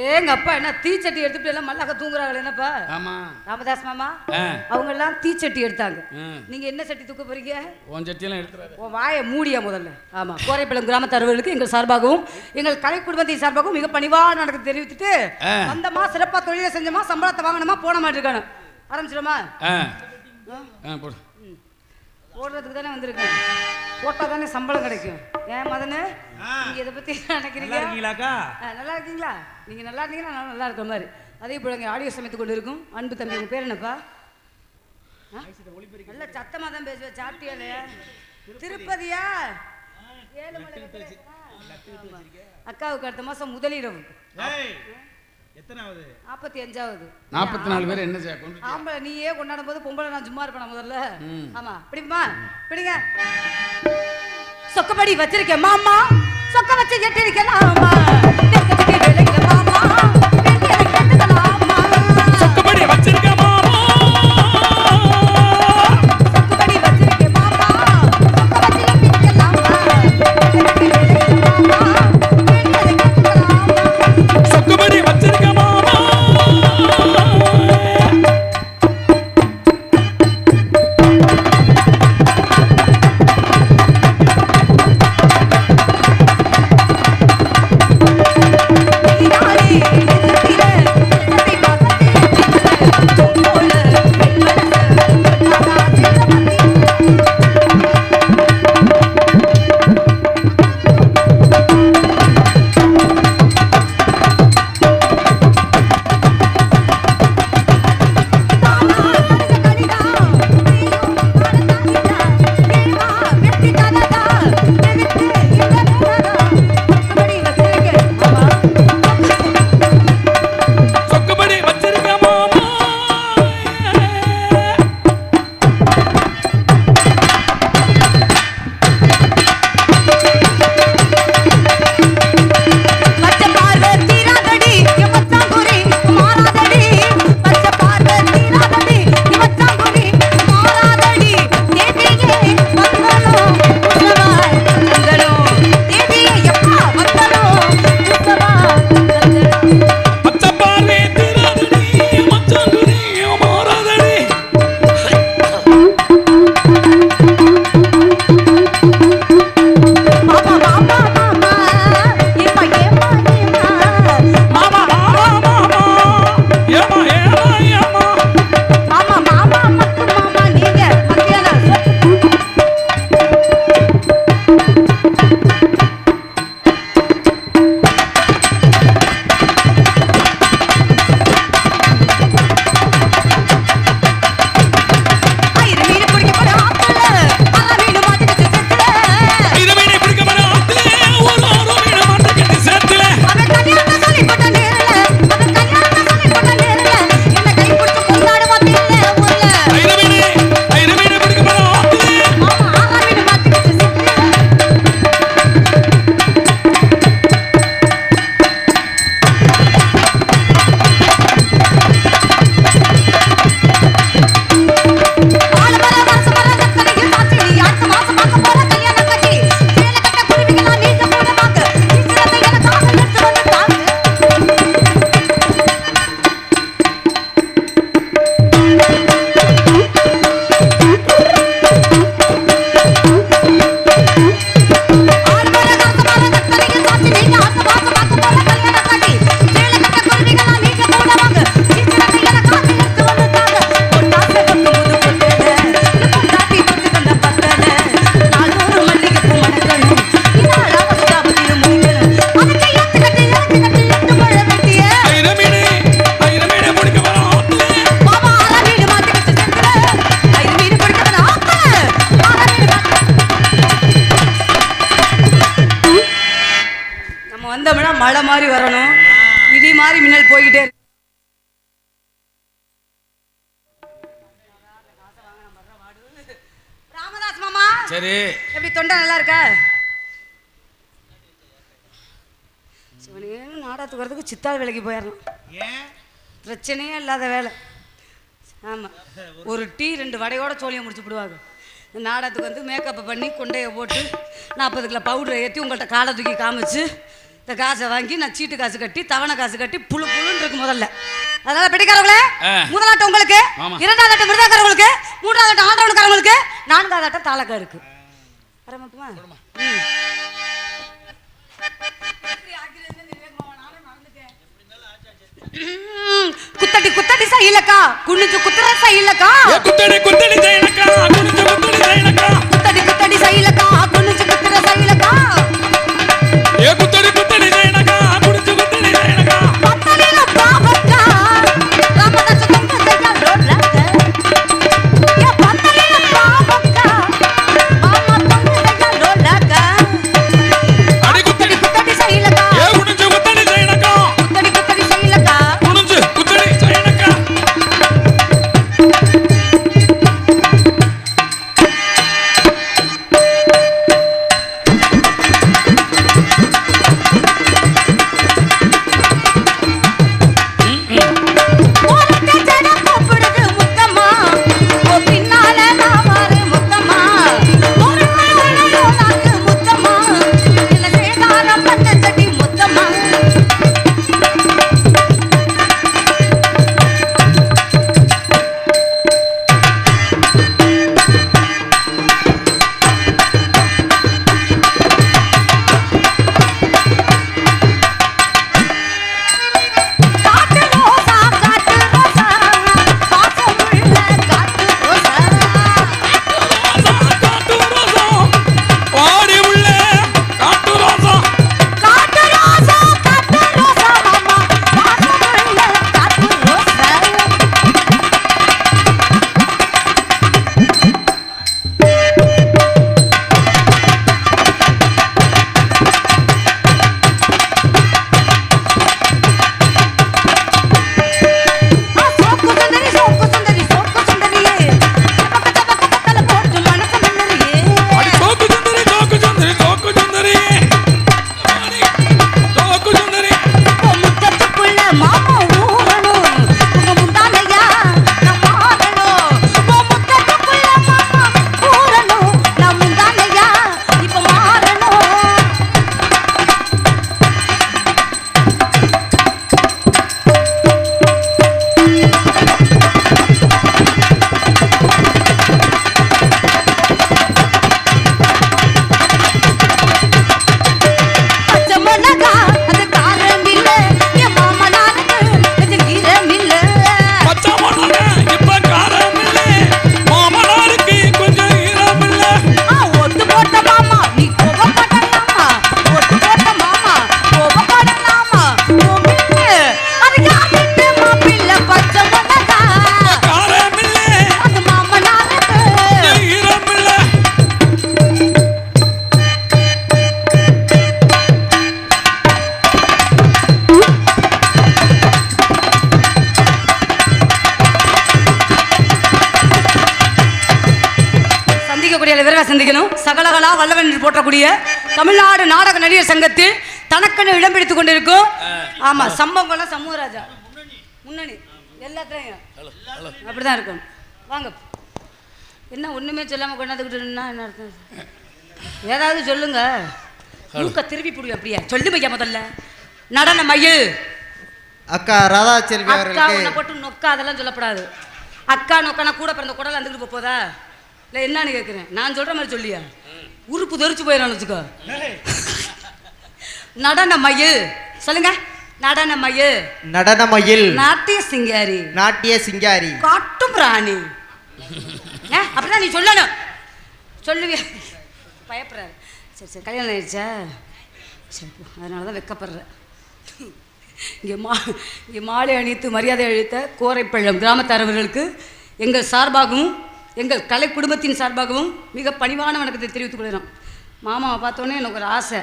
எங்க அப்பா என்ன தீச்சட்டி எடுத்துட்டு எல்லாம் மல்லாக்க தூங்குறாங்க என்னப்பா? ஆமா ராமதாஸ் மாமா அவங்க எல்லாம் தீச்சட்டி எடுத்தாங்க. நீங்க என்ன சட்டி தூக்க போறீங்க? உன் சட்டியெல்லாம் எடுத்துறாரு. உன் வாயை மூடியா முதல்ல. ஆமா கோரைப்பள்ளம் கிராமத்து அலுவலர்களுக்கு எங்கள் சார்பாகவும் எங்கள் கலை குடும்பத்தின் சார்பாகவும் மிக பணிவாக நடக்க தெரிவித்துட்டு வந்தமா சிறப்பா தொழிலை செஞ்சமா சம்பளத்தை வாங்கணுமா போன மாதிரி இருக்கானு ஆரம்பிச்சிடுமா? போடுறதுக்கு தானே வந்திருக்கேன். போட்டா தானே சம்பளம் கிடைக்கும். ஏன் மதனு நீங்க இதை பத்தி நினைக்கிறீங்க? நல்லா இருக்கீங்களா? நீங்க நல்லா இருந்தீங்கன்னா நான் நல்லா இருக்கிற மாதிரி. அதே போல ஆடியோ சமைத்து கொண்டு இருக்கும் அன்பு தம்பி. உங்க பேர் என்னப்பா? நல்ல சத்தமா தான் பேசுவேன். சாப்பிட்டியா? திருப்பதியா? அக்காவுக்கு அடுத்த மாசம் முதலிரவு. எத்தனாவது? 45வது. 44 பேர் என்ன செய்ய கொண்டு ஆம்பளை நீயே கொண்டாடும் போது பொம்பளை நான் சும்மா இருப்பேன் முதல்ல. ஆமா பிடிமா பிடிங்க. சொக்கப்படி வச்சிருக்கேன் மாமா சொக்க வச்சு எட்டிருக்கேன் மாமா மாமா சொக்கப்படி வச்சிருக்கேன் மாமா சொக்கப்படி வச்சிருக்கேன் மாமா சொக்க வச்சு எட்டிருக்கேன் மாமா சொக்கப்படி வச்சிருக்கேன் மாமா. மழை மாதிரி வரணும், இடி மாதிரி மின்னல் போய்கிட்டே. ராமதாஸ் மாமா சரி எப்படி தொண்டை நல்லா இருக்கா? நாடகத்துக்கு வரதுக்கு சித்தாள் வேலைக்கு போயிடணும். பிரச்சனையே இல்லாத வேலை. ஆமாம் ஒரு டீ 2 வடையோட சோழியை முடிச்சு விடுவாங்க. நாடகத்துக்கு வந்து மேக்கப்பை பண்ணி கொண்டையை போட்டு 40 கிலோ பவுடரை ஏற்றி உங்கள்கிட்ட காலை தூக்கி காமிச்சு இந்த காசை வாங்கி நான் சீட்டு காசு கட்டி தவணை காசு கட்டி புழு புழுன்னு இருக்கு முதல்ல. அதனால பெட்டிக்காரங்களே, முதலாட்டம் உங்களுக்கு, இரண்டாவது ஆட்டம் மிருதக்காரங்களுக்கு, மூன்றாவது ஆட்டம் ஆண்டவனுக்காரங்களுக்கு, நான்காவது ஆட்டம் தாளக்காருக்கு. வரமாட்டுமா? குத்தடி குத்தடி சைலக்கா குனிஞ்சு குத்துற சைலக்கா குத்தடி குத்தடி சைலக்கா குனிஞ்சு குத்துற சைலக்கா குத்தடி குத்தடி சைலக்கா குனிஞ்சு குத்துற சைலக்கா ஏ குத்தடி குத்தடி சைலக்கா குனிஞ்சு குத்துற சைலக்கா பத்தலில பாவக்கா ராமதாஸ் தொங்க தையா ரோலக்க ஏ பத்தலில பாவக்கா மாமா தொங்க தையா ரோலக்க அடி குத்தடி குத்தடி சைலக்கா ஏ குனிஞ்சு குத்தடி சைலக்கா குத்தடி குத்தடி சைலக்கா குனிஞ்சு குத்தடி சைலக்கா சகலகலா வல்லவன் என்று போற்றக்கூடிய தமிழ்நாடு நாடக நடிகர் சங்கத்தில் தனக்கென இடம் பிடித்துக் கொண்டிருக்கும். ஆமா, சம்பவங்கள்லாம் சமூகராஜா முன்னணி எல்லாத்தையும் அப்படிதான் இருக்கும். வாங்க, என்ன ஒண்ணுமே சொல்லாம கொண்டாந்துக்கிட்டுன்னா என்ன அர்த்தம்? ஏதாவது சொல்லுங்க. மூக்க திருப்பி புடி. அப்படியே சொல்லு பையா. முதல்ல நடன மயில் அக்கா ராதா செல்வி அக்கா உன்னை போட்டு நொக்கா அதெல்லாம் சொல்லப்படாது. அக்கா நொக்கானா கூட பிறந்த குடல் வந்துக்கிட்டு போதா இல்லை என்னன்னு கேட்குறேன். நான் சொல்கிற மாதிரி சொல்லியா உறுப்பு தெரிச்சு போயிடறான்னு வச்சுக்கோ. நடன மயில் சொல்லுங்க. நடன மயில் நடன மயில் நாட்டிய சிங்காரி நாட்டிய சிங்காரி காட்டும் ராணி. அப்படிதான் நீ சொல்லணும். சொல்லுவியா? பயப்படுறாரு. சரி சரி, கல்யாணம் ஆயிடுச்சா? சரி, அதனால தான் வெக்கப்படுறேன். இங்கே மாலை அணித்து மரியாதை அளித்த கோரைப்பள்ளம் கிராமத்தாரவர்களுக்கு எங்கள் சார்பாகவும் எங்கள் கலை குடும்பத்தின் சார்பாகவும் மிக பணிவான வணக்கத்தை தெரிவித்துக் கொள்கிறோம். மாமாவை பார்த்தோன்னே எனக்கு ஒரு ஆசை.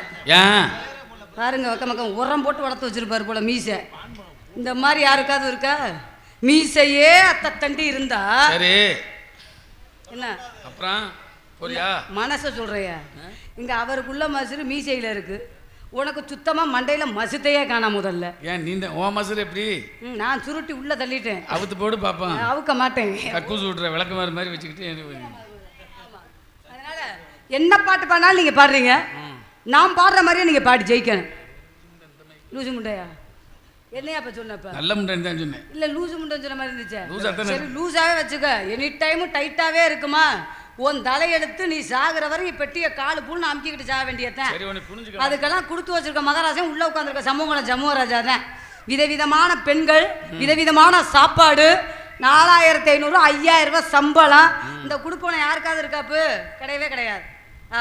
பாருங்க, வக்கம் உரம் போட்டு வளர்த்து வச்சிருப்பாரு போல மீசை. இந்த மாதிரி யாருக்காவது இருக்கா? மீசையே அத்த தண்டி இருந்தா சரி என்ன அப்புறம் மனசை சொல்றியா? இங்க அவருக்குள்ள மசுறு மீசையில இருக்கு, உனக்கு சுத்தமா மண்டையில மசுத்தையே காணா. முதல்ல ஏன் நீ ஓ மசுறு எப்படி? நான் சுருட்டி உள்ள தள்ளிட்டேன். அவுத்து போடு பாப்பேன். அவுக்க மாட்டேன். கக்கூசு விட்ற விளக்குமாறு மாதிரி வச்சுக்கிட்டு. அதனால என்ன பாட்டு பாடினாலும் நீங்க பாடுறீங்க. நான் பாடுற மாதிரியே நீங்க பாடி ஜெயிக்கணும். லூசு முண்டையா என்னையா அப்ப சொன்னப்ப நல்ல முண்டைன்னு தான் சொன்னேன். இல்ல லூசு முண்டைன்னு சொன்ன மாதிரி இருந்துச்சு. லூசா சரி லூசாவே வச்சுக்க. எனி டைமும் டைட்டாவே இருக்குமா? உன் தலையெடுத்து நீ சாகுற வரை பெட்டிய காலு பூன்னு அமுக்கிக்கிட்டு சாக வேண்டியதான். அதுக்கெல்லாம் கொடுத்து வச்சிருக்க மகாராஜன் உள்ள உட்காந்துருக்க சமூகம் ஜம்முவராஜா தான். விதவிதமான பெண்கள், விதவிதமான சாப்பாடு, 4500 5000 ரூபாய் சம்பளம். இந்த குடுப்பனை யாருக்காவது இருக்காப்பு? கிடையவே கிடையாது.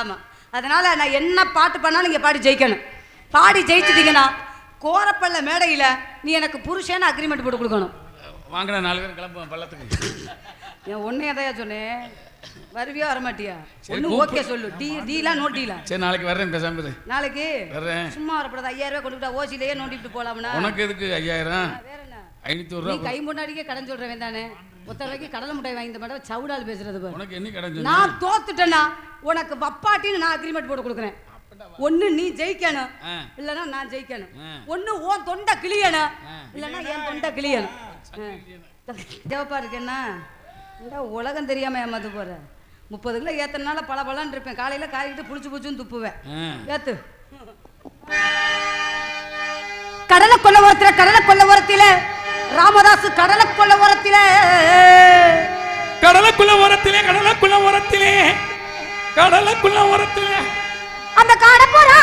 ஆமா, அதனால நான் என்ன பாட்டு பண்ணாலும் நீங்க பாடி ஜெயிக்கணும். பாடி ஜெயிச்சிட்டீங்கன்னா கோரப்பள்ள மேடையில நீ எனக்கு புருஷன்னு அக்ரிமெண்ட் போட்டு கொடுக்கணும். வாங்கினா 4 பேர் கிளம்புவோம் பள்ளத்துக்கு. என் ஒன்னையே தான் சொன்னேன். வருவியா வரமாட்டியா? ஒண்ணு ஓகே சொல்லு. டீலா நோ டீலா? சரி நாளைக்கு வர்றேன். பேசாம நாளைக்கு வர்றேன். சும்மா வரப்படாது. 5000 ரூபாய் கொண்டுட்டா ஓசிலேயே நோண்டிட்டு போலாம்னா. உனக்கு எதுக்கு 5000? வேற என்ன 500 ரூபாய். கை முன்னாடியே கடன் சொல்றவன் தானே. ஒத்தரைக்கு கடலை முட்டை வாங்கி இந்த மாட்டா சவுடால் பேசுறது பாரு. உனக்கு என்ன கடன்? நான் தோத்துட்டேன்னா உனக்கு வப்பாட்டின்னு நான் அக்ரிமெண்ட் போட்டு கொடுக்குறேன். ஒண்ணு நீ ஜெயிக்கணும், இல்லனா நான் ஜெயிக்கணும். ஒண்ணு உன் தொண்டை கிளியணும், இல்லனா என் தொண்டை கிளியணும். தேவப்பா இருக்கேன்னா இந்த உலகம் தெரியாம ஏமாத்து போற. 30 கிலோ ஏத்தனால பல பலன்னு இருப்பேன். காலையில காரிக்கிட்டு புளிச்சுன்னு துப்புவேன். ஏத்து. கடலை கொள்ள ஓரத்தில ராமதாசு கடலுக்குள்ள ஓரத்திலே அந்த காடப்புறா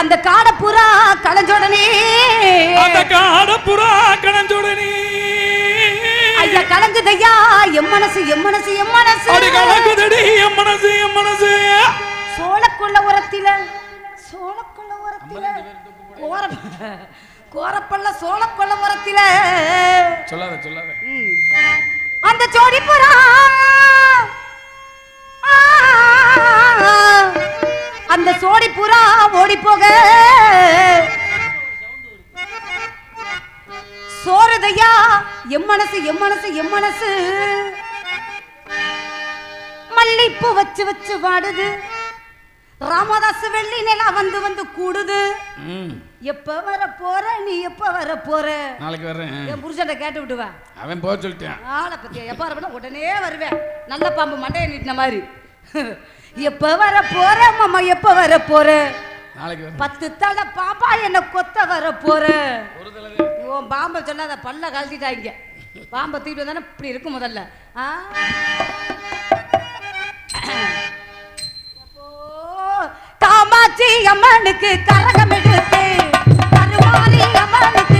அந்த காடப்புறா கலஞ்சோடனே ஐயா கலங்குதையா எம் மனசு சோளக்குள்ள உரத்தில கோரப்பள்ள சோளக்குள்ள உரத்தில சொல்லாத அந்த ஜோடி புறா அந்த சோடி புறா ஓடி போக சோறுதையா எம் மனசு மல்லிப்பூ வச்சு வாடுது. ராமதாஸ் வெள்ளி நிலா வந்து கூடுது. எப்ப வர போற நீ? எப்ப வர போற? நாளைக்கு வர்றேன். என் புருஷன்ட்ட கேட்டு விட்டுவா. அவன் போக சொல்லிட்டான். ஆளை பத்தியா? எப்ப வர போனா உடனே வருவேன். நல்ல பாம்பு மண்டையை நீட்டின மாதிரி. எப்ப வர போற மாமா? எப்ப வர போற? நாளைக்கு 10 தலை பாம்பா என்ன கொத்த வர போற? உன் பாம்பை சொல்லாத, பல்ல கழட்டிட்டாங்க. பாம்பை தூக்கிட்டு வந்தானே இப்படி இருக்கும் முதல்ல. காமாட்சி அம்மனுக்கு கரகம் எடுத்து கருமாரி அம்மனுக்கு